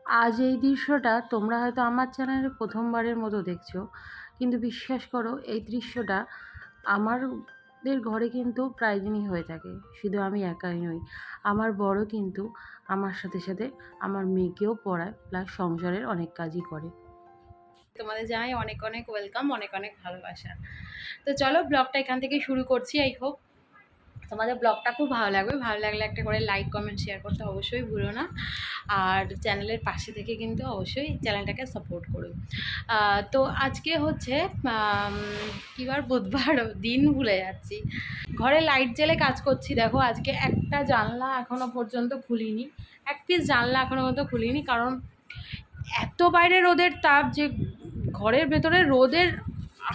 আজ এই দৃশ্যটা তোমরা হয়তো আমার চ্যানেলে প্রথমবারের মতো দেখছো, কিন্তু বিশ্বাস করো এই দৃশ্যটা আমাদের ঘরে কিন্তু প্রায় দিনই হয়ে থাকে। শুধু আমি একাই নই, আমার বড় কিন্তু আমার সাথে সাথে আমার মেয়েকেও পড়ায়, প্লাস সংসারের অনেক কাজই করে। তোমাদের জানাই অনেক অনেক ওয়েলকাম, অনেক অনেক ভালোবাসা। তো চলো ব্লগটা এখান থেকে শুরু করছি। আই হোপ তোমাদের ব্লগটা খুব ভালো লাগবে। ভালো লাগলে একটা করে লাইক কমেন্ট শেয়ার করতে অবশ্যই ভুলো না। আর চ্যানেলের পাশে থেকে কিন্তু অবশ্যই চ্যানেলটাকে সাপোর্ট করো। তো আজকে হচ্ছে কী বার, বুধবার, দিন ভুলে যাচ্ছি। ঘরে লাইট জ্বেলে কাজ করছি। দেখো আজকে একটা জানলা এখনও পর্যন্ত খুলিনি, এক পিস জানলা এখনও পর্যন্ত খুলিনি, কারণ এত বাইরে রোদের তাপ যে ঘরের ভেতরে রোদের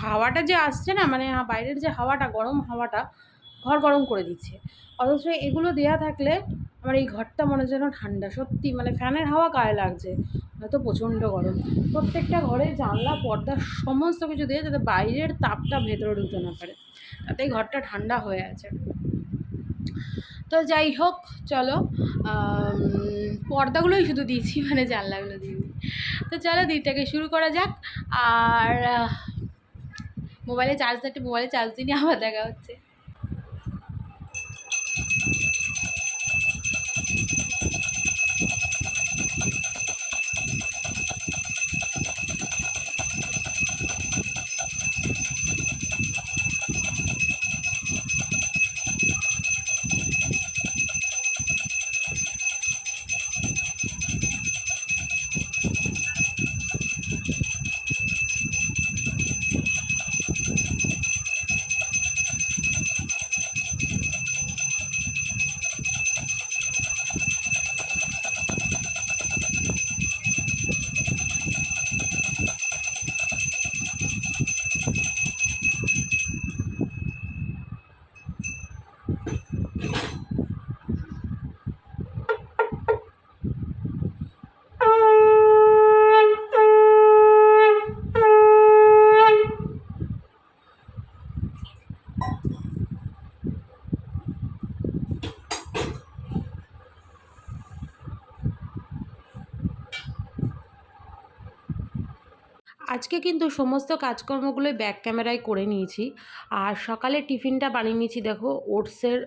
হাওয়াটা যে আসছে না, মানে বাইরের যে হাওয়াটা, গরম হাওয়াটা ঘর গরম করে দিচ্ছে। অথচ এগুলো দেয়া থাকলে আমার এই ঘরটা মনে যেন ঠান্ডা। সত্যি মানে ফ্যানের হাওয়া গায়ে লাগছে, হয়তো প্রচণ্ড গরম। প্রত্যেকটা ঘরে জানলা, পর্দা সমস্ত কিছু দিয়ে যাতে বাইরের তাপটা ভেতরে ঢুকতে না পারে, তাতেই ঘরটা ঠান্ডা হয়ে আছে। তো যাই হোক, চলো পর্দাগুলোই শুধু দিয়েছি, মানে জানলাগুলো দিইনি। তো চলো দিনটাকে শুরু করা যাক। আর মোবাইলে চার্জ দিইনি, আবার দেখা হচ্ছে। আজকে কিন্তু সমস্ত কাজকর্মগুলোই ব্যাক ক্যামেরায় করে নিয়েছি। আর সকালে টিফিনটা বানিয়ে নিয়েছি। দেখো ওটসের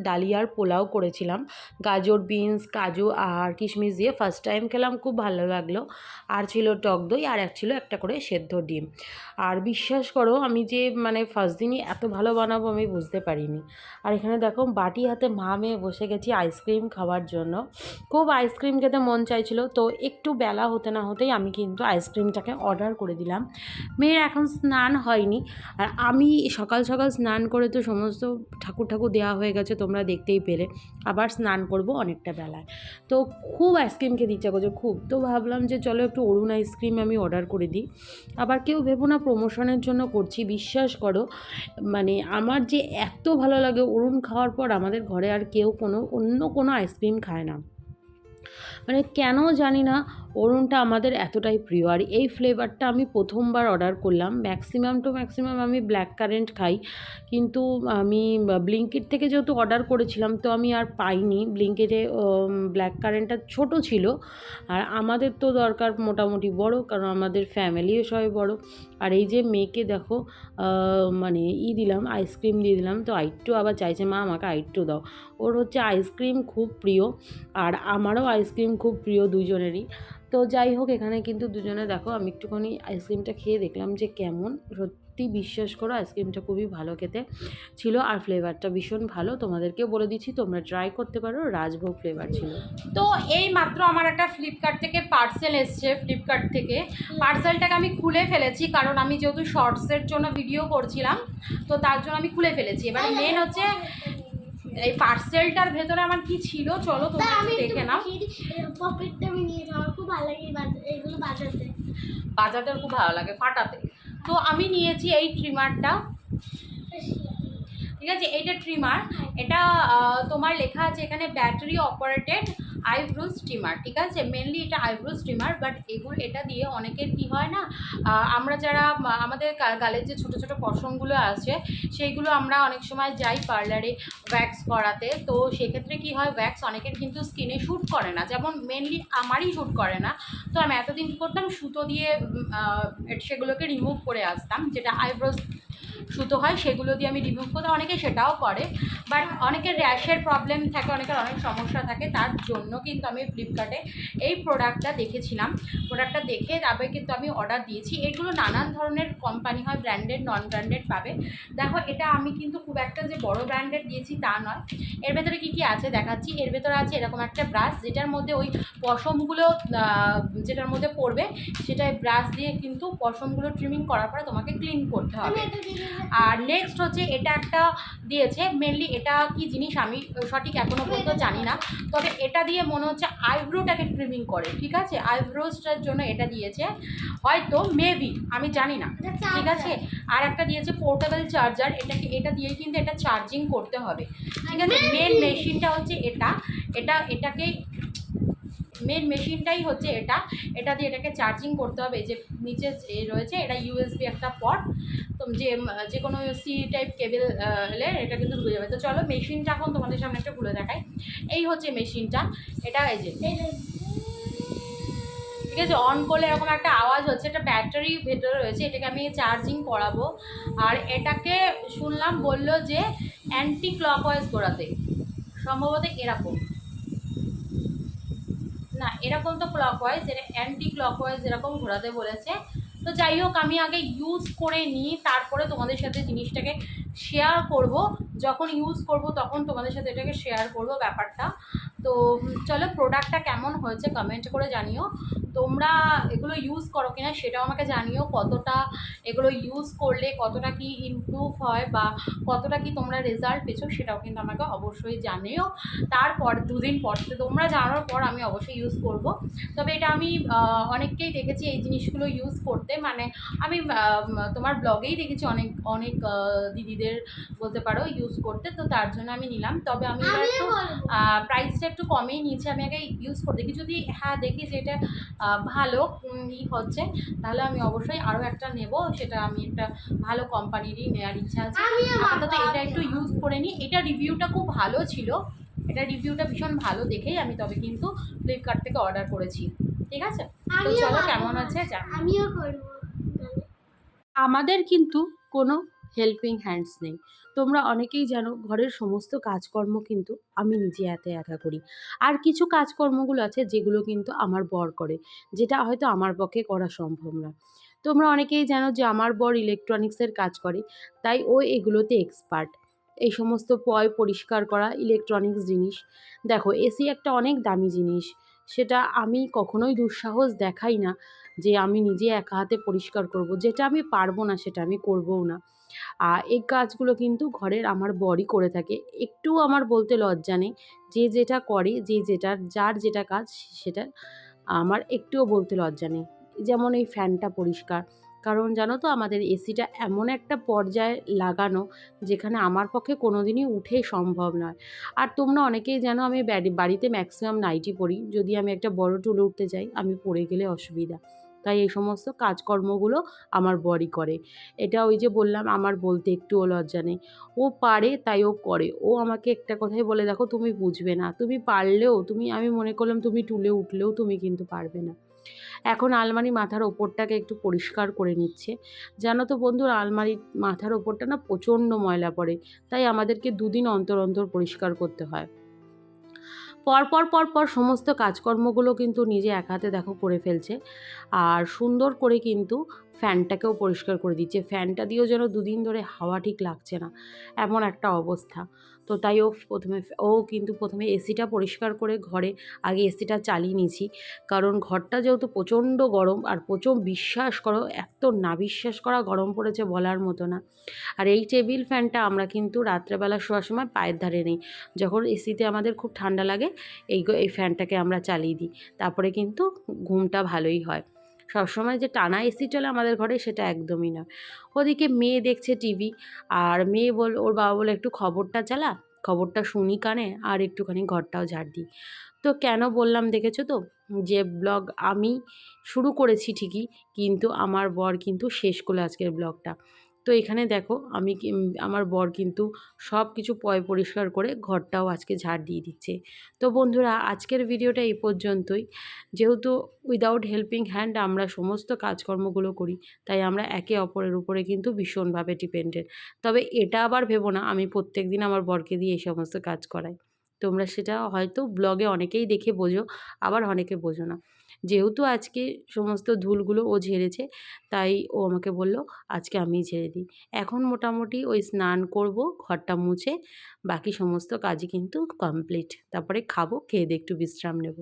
ডালিয়ার পোলাও করেছিলাম, গাজর, বিনস, কাজু আর কিশমিশ দিয়ে। ফার্স্ট টাইম খেলাম, খুব ভালো লাগলো। আর ছিল টক দই, আর ছিল একটা করে সেদ্ধ ডিম। আর বিশ্বাস করো আমি যে মানে ফার্স্ট দিনই এত ভালো বানাবো আমি বুঝতে পারিনি। আর এখানে দেখো বাটি হাতে মা মেয়ে বসে গেছি আইসক্রিম খাওয়ার জন্য। খুব আইসক্রিম খেতে মন চাইছিল, তো একটু বেলা হতে না হতেই আমি কিন্তু আইসক্রিমটাকে অর্ডার করে দিলাম। মেয়ের এখন স্নান হয়নি, আর আমি সকাল সকাল স্নান করে তো সমস্ত ঠাকুর দেওয়া হয়ে গেছে, তোমরা দেখতেই পেলে। আবার স্নান করব অনেকটা বেলায়। তো খুব আইসক্রিম খেতে ইচ্ছা করছে, খুব। তো ভাবলাম যে চলো একটু অরুণ আইসক্রিম আমি অর্ডার করে দিই। আবার কেউ ভেবো না প্রমোশনের জন্য করছি, বিশ্বাস করো মানে আমার যে এত ভালো লাগে অরুণ খাওয়ার পর আমাদের ঘরে আর কেউ অন্য কোনো আইসক্রিম খায় না। মানে কেন জানি না অরুণটা আমাদের এতটাই প্রিয়। আর এই ফ্লেভারটা আমি প্রথমবার অর্ডার করলাম। ম্যাক্সিমাম আমি ব্ল্যাক কারেন্ট খাই, কিন্তু আমি ব্লিঙ্কিট থেকে যেহেতু অর্ডার করেছিলাম তো আমি আর পাইনি। ব্লিঙ্কিটে ব্ল্যাক কারেন্টটা ছোট ছিল, আর আমাদের তো দরকার মোটামুটি বড়, কারণ আমাদের ফ্যামিলিও সবাই বড়। আর এই যে মেয়েকে দেখো মানে দিলাম, আইসক্রিম দিয়ে দিলাম, তো আইট্টু আবার চাইছে মা আমাকে আইট্টু দাও। ওর হচ্ছে আইসক্রিম খুব প্রিয়, আর আমারও আইসক্রিম খুব প্রিয় দুজনেরই। তো যাই হোক, এখানে কিন্তু দুজনে দেখো আমি একটুখানি আইসক্রিমটা খেয়ে দেখলাম যে কেমন। সত্যি বিশ্বাস করো আইসক্রিমটা খুবই ভালো খেতে ছিল, আর ফ্লেভারটা ভীষণ ভালো। তোমাদেরকেও বলে দিচ্ছি তোমরা ট্রাই করতে পারো, রাজভোগ ফ্লেভার ছিল। তো এই মাত্র আমার একটা ফ্লিপকার্ট থেকে পার্সেল এসছে। ফ্লিপকার্ট থেকে পার্সেলটাকে আমি খুলে ফেলেছি, কারণ আমি যেহেতু শর্টসের জন্য ভিডিও করছিলাম, তো তার জন্য আমি খুলে ফেলেছি। এবার মেন হচ্ছে এই পার্সেলটার ভেতরে আমার কি ছিল, চলো তোমরা একটু দেখে নাও। পকেটটা আমি নিয়ে যাওয়ার খুব ভালো লাগে, এগুলো বাজাতে খুব ভালো লাগে ফাটাতে। তো আমি নিয়েছি এই ট্রিমারটা, ঠিক আছে? এইটা ট্রিমার, এটা তোমার লেখা আছে এখানে ব্যাটারি অপারেটেড আইব্রো স্টিমার, ঠিক আছে? মেনলি এটা আইব্রো স্টিমার, বাট এটা দিয়ে অনেকের কি হয় না, আমরা যারা আমাদের গালের যে ছোটো ছোটো পশমগুলো আছে সেইগুলো আমরা অনেক সময় যাই পার্লারে ওয়্যাক্স করাতে, তো সেক্ষেত্রে কি হয়, ওয়্যাক্স অনেকের কিন্তু স্কিনে শ্যুট করে না, যেমন মেনলি আমারই শ্যুট করে না। তো আমি এতদিন কী করতাম, সুতো দিয়ে সেগুলোকে রিমুভ করে আসতাম, যেটা আইব্রোজ সুতো হয় সেগুলো দিয়ে আমি রিমুভ করতে, অনেকে সেটাও করে, বাট অনেকের র্যাশের প্রবলেম থাকে, অনেকের অনেক সমস্যা থাকে, তার জন্য কিন্তু আমি ফ্লিপকার্টে এই প্রোডাক্টটা দেখেছিলাম। প্রোডাক্টটা দেখে তারপরে কিন্তু আমি অর্ডার দিয়েছি। এগুলো নানান ধরনের কোম্পানি হয়, ব্র্যান্ডেড নন ব্র্যান্ডেড পাবে। দেখো এটা আমি কিন্তু খুব একটা যে বড় ব্র্যান্ডেড দিয়েছি তা নয়। এর ভেতরে কী কী আছে দেখাচ্ছি। এর ভেতরে আছে এরকম একটা ব্রাশ, যেটার মধ্যে ওই পশমগুলো যেটার মধ্যে পড়বে সেটাই ব্রাশ দিয়ে কিন্তু পশমগুলো ট্রিমিং করার পরে তোমাকে ক্লিন করতে হবে। আর নেক্সট হচ্ছে এটা একটা দিয়েছে, মেনলি এটা কি জিনিস আমি সঠিক এখনও পর্যন্ত জানি না, তবে এটা দিয়ে মনে হচ্ছে আইব্রোটাকে ট্রিমিং করে, ঠিক আছে? আইব্রোসটার জন্য এটা দিয়েছে হয়তো, মেবি, আমি জানি না, ঠিক আছে? আর একটা দিয়েছে পোর্টেবল চার্জার, এটা দিয়েই কিন্তু এটা চার্জিং করতে হবে, ঠিক আছে? মেন মেশিনটা হচ্ছে এটাকে মেন মেশিনটাই হচ্ছে এটা দিয়ে এটাকে চার্জিং করতে হবে। যে নিচে রয়েছে এটা ইউএসবি একটা পট, তো যে কোনো সি টাইপ কেবেল এটা কিন্তু ঢুকে যাবে। তো চলো মেশিনটা এখন তোমাদের সামনে একটা খুলে দেখাই। এই হচ্ছে মেশিনটা, এটা এই যে, ঠিক আছে? অন করলে এরকম একটা আওয়াজ হচ্ছে, এটা ব্যাটারি ভেতরে রয়েছে, এটাকে আমি চার্জিং করাবো। আর এটাকে শুনলাম বললো যে অ্যান্টি ক্লকওয়াইজ ঘোরাতে, সম্ভবত এরকম না, এরকম তো ক্লকওয়াইজ, এটা অ্যান্টি ক্লকওয়াইজ এরকম ঘোরাতে বলেছে। তো যাই হোক, আমি আগে ইউজ করে নিই, তারপরে তোমাদের সাথে জিনিসটাকে শেয়ার করব। যখন ইউজ করব তখন তোমাদের সাথে এটাকে শেয়ার করব ব্যাপারটা। তো চলো, প্রোডাক্টটা কেমন হয়েছে কমেন্ট করে জানিও। তোমরা এগুলো ইউজ করো কিনা সেটাও আমাকে জানিও, কতটা এগুলো ইউজ করলে কতটা কি ইমপ্রুভ হয় বা কতটা কি তোমরা রেজাল্ট পেছো সেটাও কিন্তু আমাকে অবশ্যই জানিও। তারপর দুদিন পর তোমরা জানানোর পর আমি অবশ্যই ইউজ করব। তবে এটা আমি অনেককেই দেখেছি এই জিনিসগুলো ইউজ করতে, মানে আমি তোমার ব্লগেই দেখেছি অনেক অনেক দিদিদের বলতে পারো ইউজ করতে, তো তার জন্য আমি নিলাম। তবে আমি এবার একটু প্রাইসটা একটু কমেই নিয়েছি, আমি আগে ইউজ করে দেখি, যদি হ্যাঁ দেখি যে এটা ভালো হচ্ছে, তাহলে আমি অবশ্যই আরও একটা নেব, সেটা আমি একটা ভালো কোম্পানিরই নেওয়ার ইচ্ছা আছে। আপাতত এটা একটু ইউজ করে নিই। এটা রিভিউটা খুব ভালো ছিল, এটা রিভিউটা ভীষণ ভালো দেখেই আমি তবে কিন্তু ফ্লিপকার্ট থেকে অর্ডার করেছি, ঠিক আছে? তো চলো কেমন আছে আমিও করবো। আমাদের কিন্তু কোনো হেল্পিং হ্যান্ডস নেই। তোমরা অনেকেই জানো ঘরের সমস্ত কাজকর্ম কিন্তু আমি নিজে হাতে একা করি। আর কিছু কাজকর্মগুলো আছে যেগুলো কিন্তু আমার বর করে, যেটা হয়তো আমার পক্ষে করা সম্ভব না। তোমরা অনেকেই জানো যে আমার বর ইলেকট্রনিক্সের কাজ করে, তাই ও এগুলোতে এক্সপার্ট। এই সমস্ত পরিষ্কার করা ইলেকট্রনিক্স জিনিস। দেখো এসি একটা অনেক দামি জিনিস, সেটা আমি কখনোই দুঃসাহস দেখাই না যে আমি নিজে একা হাতে পরিষ্কার করব। যেটা আমি পারবো না সেটা আমি করবও না। এই কাজগুলো কিন্তু ঘরের আমার বরই করে থাকে। একটুও আমার বলতে লজ্জা নেই। যে যেটা করে, যার যেটা কাজ সেটা আমার একটুও বলতে লজ্জা নেই। যেমন এই ফ্যানটা পরিষ্কার, কারণ জানো তো আমাদের এসিটা এমন একটা পর্যায়ে লাগানো যেখানে আমার পক্ষে কোনোদিনই উঠে সম্ভব নয়। আর তোমরা অনেকেই জানো আমি বাড়িতে ম্যাক্সিমাম নাইটি পরি। যদি আমি একটা বড় টুলে উঠতে যাই আমি পড়ে গেলে অসুবিধা। তাই এই সমস্ত কাজকর্মগুলো আমার বরই করে। এটা ওই যে বললাম আমার বলতে একটুও লজ্জা নেই। ও পারে তাই ও করে। ও আমাকে একটা কথাই বলে, দেখো তুমি বুঝবে না। তুমি পারলেও আমি মনে করলাম তুমি টুলে উঠলেও তুমি কিন্তু পারবে না। এখন আলমারি মাথার ওপরটাকে একটু পরিষ্কার করে নিচ্ছে। জানো তো বন্ধুরা, আলমারির মাথার ওপরটা না প্রচণ্ড ময়লা পড়ে। তাই আমাদেরকে দুদিন অন্তর অন্তর পরিষ্কার করতে হয়। পরপর সমস্ত কাজকর্মগুলো কিন্তু নিজে এক হাতে দেখো করে ফেলছে। আর সুন্দর করে কিন্তু ফ্যানটাকেও পরিষ্কার করে দিচ্ছে। ফ্যানটা দিয়েও যেন দুদিন ধরে হাওয়া ঠিক লাগছে না, এমন একটা অবস্থা। তো তাই ও কিন্তু প্রথমে এসিটা পরিষ্কার করে ঘরে আগে এসিটা চালিয়ে নিয়েছি। কারণ ঘরটা যেহেতু প্রচণ্ড গরম, আর বিশ্বাস করো এত না বিশ্বাস করা গরম পড়েছে বলার মতো না। আর এই টেবিল ফ্যানটা আমরা কিন্তু রাত্রেবেলা শোয়ার সময় পায়ের ধারে নেই। যখন এসিতে আমাদের খুব ঠান্ডা লাগে এই ফ্যানটাকে আমরা চালিয়ে দিই, তারপরে কিন্তু ঘুমটা ভালোই হয়। সবসময় যে টানা এসি চলে আমাদের ঘরে সেটা একদমই নয়। ওদিকে মেয়ে দেখছে টিভি, আর ওর বাবা বলে একটু খবরটা চালা, খবরটা শুনি কানে আর একটুখানি ঘরটাও ঝাড় দিই। তো কেন বললাম দেখেছো তো, যে ব্লগ আমি শুরু করেছি ঠিকই, কিন্তু আমার বর কিন্তু শেষ করলো আজকের ব্লগটা। তো এখানে দেখো আমি আমার বর কিন্তু সব কিছু পরিষ্কার করে ঘরটাও আজকে ঝাড় দিয়ে দিচ্ছে। তো বন্ধুরা, আজকের ভিডিওটা এই পর্যন্তই। যেহেতু উইদাউট হেল্পিং হ্যান্ড আমরা সমস্ত কাজকর্মগুলো করি, তাই আমরা একে অপরের উপরে কিন্তু ভীষণভাবে ডিপেন্ডেন্ট। তবে এটা আবার ভেবো না আমি প্রত্যেকদিন আমার বরকে দিয়ে এই সমস্ত কাজ করাই। তোমরা সেটা হয়তো ব্লগে অনেকেই দেখে বোঝো, আবার অনেকে বোঝো না। যেহেতু আজকে সমস্ত ধুলগুলো ও ঝেড়েছে, তাই ও আমাকে বলল আজকে আমিই ঝেড়ে দিই। এখন মোটামুটি ওই স্নান করব, ঘরটা মুছে বাকি সমস্ত কাজই কিন্তু কমপ্লিট। তারপরে খাবো, খেয়ে দিয়ে একটু বিশ্রাম নেব।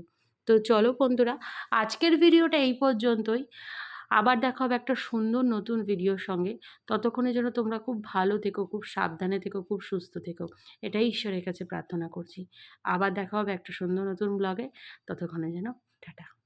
তো চলো বন্ধুরা, আজকের ভিডিওটা এই পর্যন্তই। আবার দেখা হবে একটা সুন্দর নতুন ভিডিওর সঙ্গে। ততক্ষণের জন্য তোমরা খুব ভালো থেকো, খুব সাবধানে থেকো, খুব সুস্থ থেকো। এটাই ঈশ্বরের কাছে প্রার্থনা করছি। আবার দেখা হবে একটা সুন্দর নতুন ব্লগে। ততক্ষণে যেন টাটা।